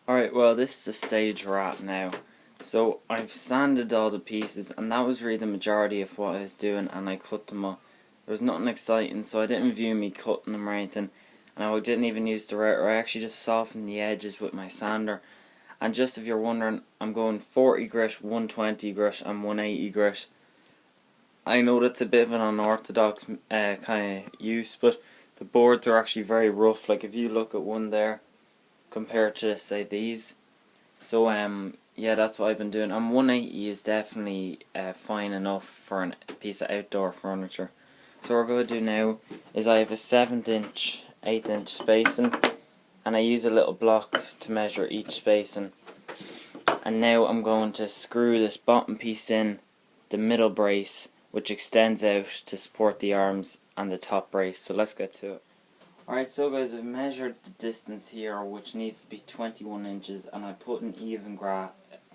Alright, well this is the stage we're at now. So I've sanded all the pieces and that was really the majority of what I was doing, and I cut them all. There was nothing exciting, so I didn't view me cutting them or anything, and I didn't even use the router. I actually just softened the edges with my sander. And just if you're wondering, I'm going 40 grit, 120 grit and 180 grit. I know that's a bit of an unorthodox kind of use, but the boards are actually very rough. Like if you look at one there compared to say these, so yeah, that's what I've been doing. And 180 is definitely fine enough for a piece of outdoor furniture. So what we're going to do now is I have a 7th inch, 8th inch spacing, and I use a little block to measure each spacing. And now I'm going to screw this bottom piece in the middle brace, which extends out to support the arms, and the top brace. So let's get to it. Alright, so guys, I've measured the distance here, which needs to be 21 inches, and I put an even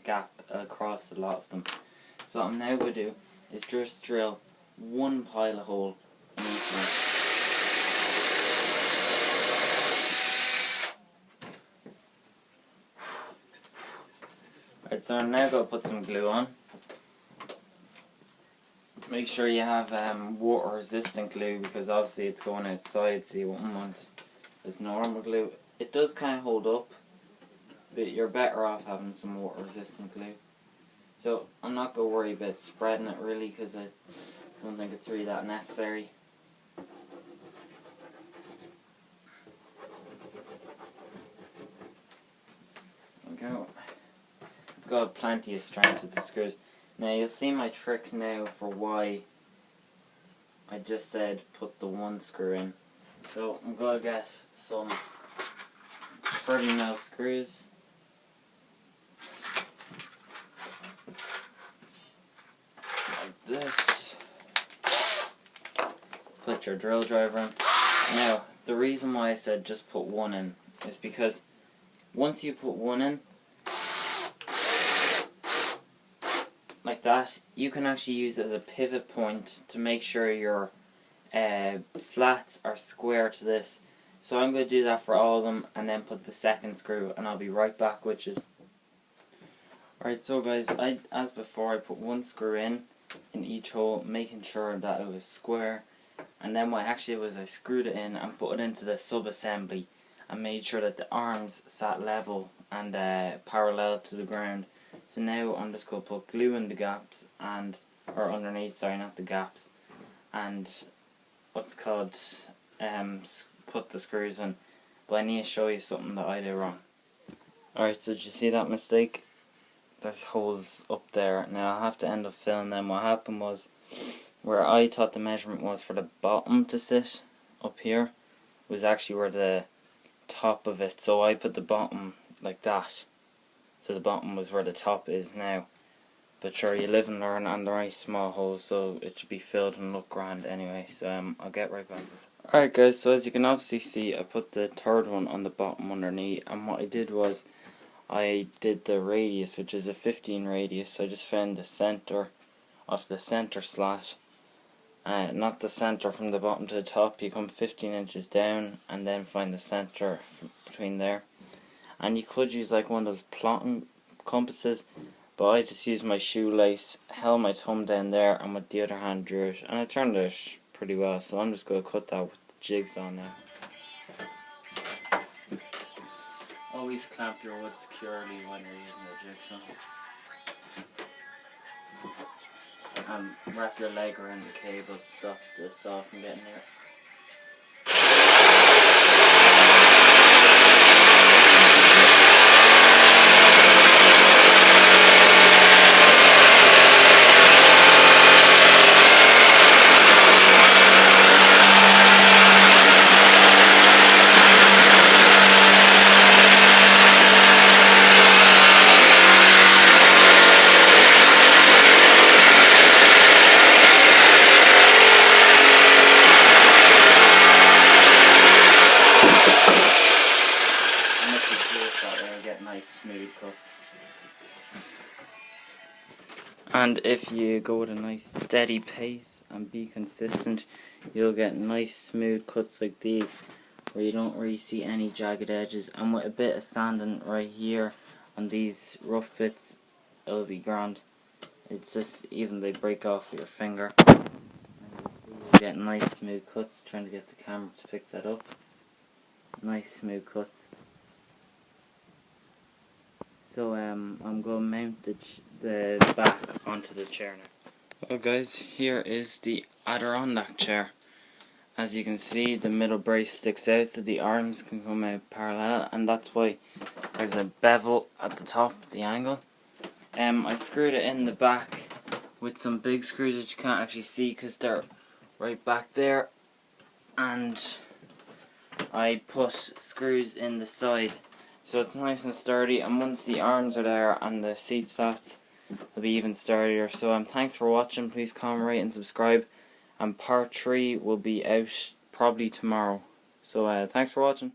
gap across the lot of them. So what I'm now going to do is just drill one pilot hole in each one. Alright, so I'm now going to put some glue on. Make sure you have water resistant glue, because obviously it's going outside, so you won't want this normal glue. It does kind of hold up, but you're better off having some water resistant glue. So I'm not going to worry about spreading it really, because I don't think it's really that necessary. There we go. It's got plenty of strength with the screws. Now you'll see my trick now for why I just said put the one screw in. So I'm going to get some 30mm screws. Like this. Put your drill driver in. Now the reason why I said just put one in is because once you put one in, like that, you can actually use it as a pivot point to make sure your slats are square to this. So I'm going to do that for all of them, and then put the second screw, and I'll be right back with you. Alright, so guys, as before, I put one screw in each hole, making sure that it was square, and then what actually was I screwed it in and put it into the sub-assembly and made sure that the arms sat level and parallel to the ground. So now I'm just going to put glue in the gaps, or underneath, sorry, not the gaps, and what's called put the screws in. But I need to show you something that I did wrong. Alright, so did you see that mistake? There's holes up there. Now I'll have to end up filling them. What happened was, where I thought the measurement was for the bottom to sit up here, was actually where the top of it, so I put the bottom like that. So the bottom was where the top is now. But sure, you live and learn, and they're nice small holes, so it should be filled and look grand anyway. So I'll get right back. Alright guys, so as you can obviously see, I put the third one on the bottom underneath, and what I did was I did the radius, which is a 15 radius. So I just found the center of the center slot, not the center from the bottom to the top. You come 15 inches down and then find the center between there. And you could use like one of those plotting compasses, but I just used my shoelace, held my thumb down there, and with the other hand drew it, and it turned out pretty well. So I'm just going to cut that with the jigs on now. Always clamp your wood securely when you're using the jigsaw, and wrap your leg around the cable to stop the saw from getting there. Nice smooth cuts. And if you go with a nice steady pace and be consistent, you'll get nice smooth cuts like these where you don't really see any jagged edges, and with a bit of sanding right here on these rough bits, it'll be grand. It's just, even they break off with your finger. And you see you get nice smooth cuts. Trying to get the camera to pick that up. Nice smooth cuts. So I'm going to mount the back onto the chair now. Well guys, here is the Adirondack chair. As you can see, the middle brace sticks out so the arms can come out parallel, and that's why there's a bevel at the top, the angle. I screwed it in the back with some big screws which you can't actually see because they're right back there, and I put screws in the side so it's nice and sturdy, and once the arms are there and the seat slats, it'll be even sturdier. So thanks for watching. Please comment, rate and subscribe, and part 3 will be out probably tomorrow. So thanks for watching.